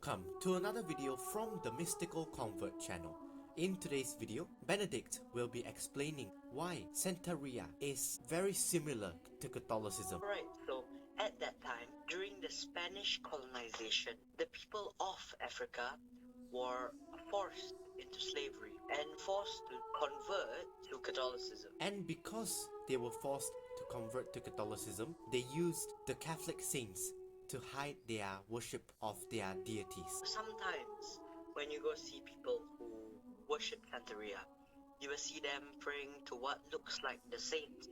Welcome to another video from the Mystical Convert channel. In today's video, Benedict will be explaining why Santería is very similar to Catholicism. Right, so at that time, during the Spanish colonization, the people of Africa were forced into slavery and forced to convert to Catholicism. And because they were forced to convert to Catholicism, they used the Catholic saints to hide their worship of their deities. Sometimes, when you go see people who worship Santería, you will see them praying to what looks like the saints,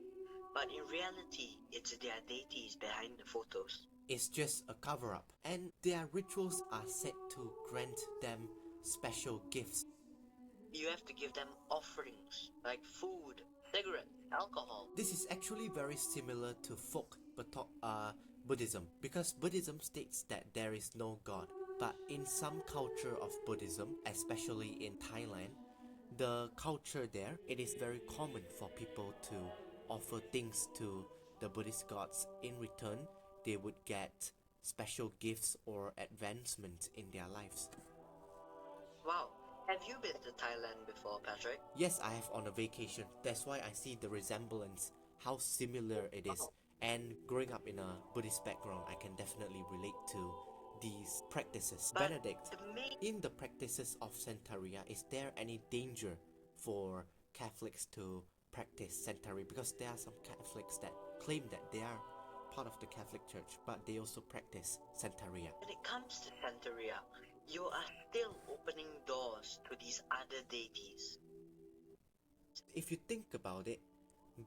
but in reality, it's their deities behind the photos. It's just a cover-up, and their rituals are said to grant them special gifts. You have to give them offerings like food, cigarettes, alcohol. This is actually very similar to folk Buddhism, because Buddhism states that there is no God. But in some culture of Buddhism, especially in Thailand, the culture there, it is very common for people to offer things to the Buddhist gods. In return, they would get special gifts or advancement in their lives. Wow, have you been to Thailand before, Patrick? Yes, I have on a vacation. That's why I see the resemblance, how similar it is. And growing up in a Buddhist background, I can definitely relate to these practices. But Benedict, in the practices of Santería, is there any danger for Catholics to practice Santería? Because there are some Catholics that claim that they are part of the Catholic Church, but they also practice Santería. When it comes to Santería, you are still opening doors to these other deities. If you think about it,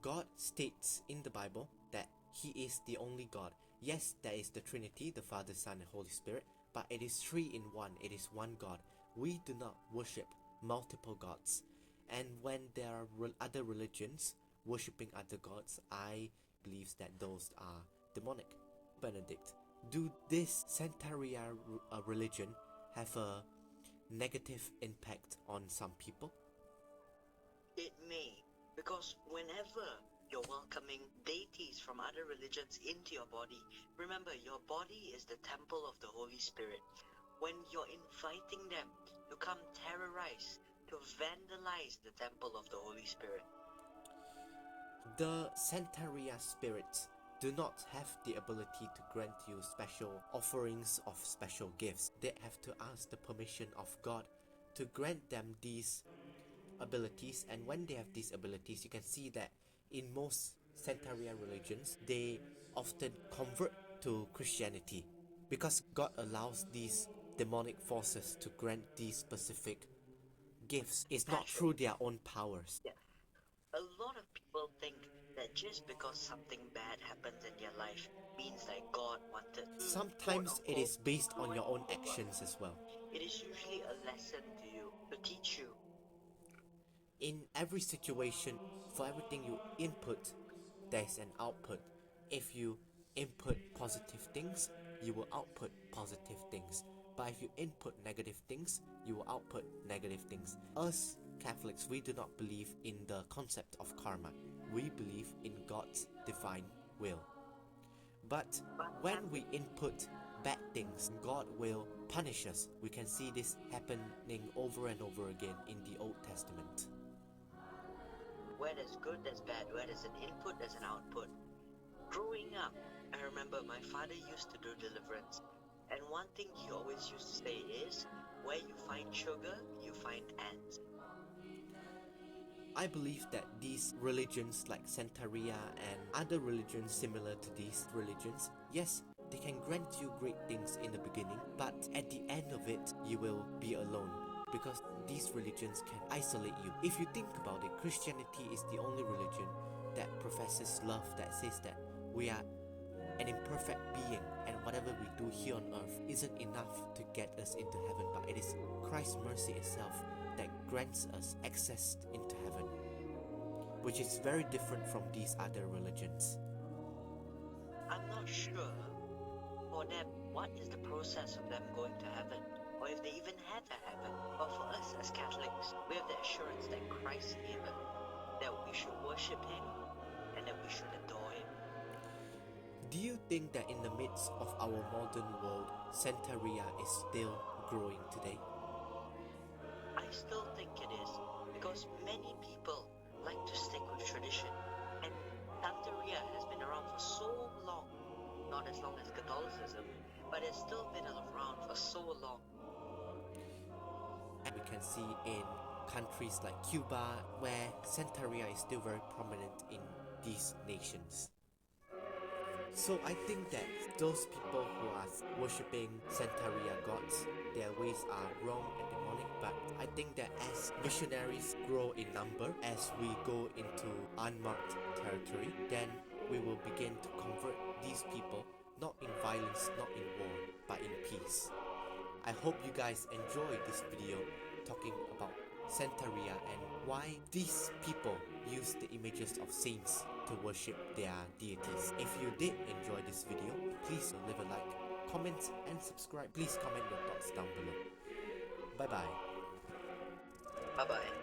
God states in the Bible that He is the only God. Yes, there is the Trinity, the Father, Son, and Holy Spirit, but it is three in one. It is one God. We do not worship multiple gods. And when there are other religions worshipping other gods, I believe that those are demonic. Benedict, do this Santería religion have a negative impact on some people? It may, because whenever you're welcoming deities from other religions into your body, remember, your body is the temple of the Holy Spirit. When you're inviting them to come terrorize, to vandalize the temple of the Holy Spirit. The Santería spirits do not have the ability to grant you special offerings of special gifts. They have to ask the permission of God to grant them these abilities, and when they have these abilities, you can see that in most Santería religions, they often convert to Christianity because God allows these demonic forces to grant these specific gifts. It's not through their own powers. Yeah. A lot of people think that just because something bad happens in their life means that God wanted to, Sometimes it is based on your own actions as well. It is usually a lesson to you, to teach you. In every situation, for everything you input, there's an output. If you input positive things, you will output positive things. But if you input negative things, you will output negative things. Us Catholics, we do not believe in the concept of karma. We believe in God's divine will. But when we input bad things, God will punish us. We can see this happening over and over again in the Old Testament. Where there's good, there's bad. Where there's an input, there's an output. Growing up, I remember my father used to do deliverance. And one thing he always used to say is, where you find sugar, you find ants. I believe that these religions like Santería and other religions similar to these religions, yes, they can grant you great things in the beginning, but at the end of it, you will be alone, because these religions can isolate you. If you think about it, Christianity is the only religion that professes love, that says that we are an imperfect being and whatever we do here on earth isn't enough to get us into heaven, but it is Christ's mercy itself that grants us access into heaven, which is very different from these other religions. I'm not sure for them what is the process of them going to heaven, or if they even have a heaven. But for us as Catholics, we have the assurance that Christ gave us, that we should worship Him and that we should adore Him. Do you think that in the midst of our modern world, Santería is still growing today? I still think it is, because many people like to stick with tradition, and Santería has been around for so long, not as long as Catholicism, but it's still been around for so long. And we can see in countries like Cuba, where Santeria is still very prominent in these nations. So I think that those people who are worshipping Santeria gods, their ways are wrong and demonic, but I think that as missionaries grow in number, as we go into unmarked territory, then we will begin to convert these people, not in violence, not in war, but in peace. I hope you guys enjoyed this video talking about Santeria and why these people use the images of saints to worship their deities. If you did enjoy this video, please leave a like, comment and subscribe. Please comment your thoughts down below. Bye bye. Bye bye.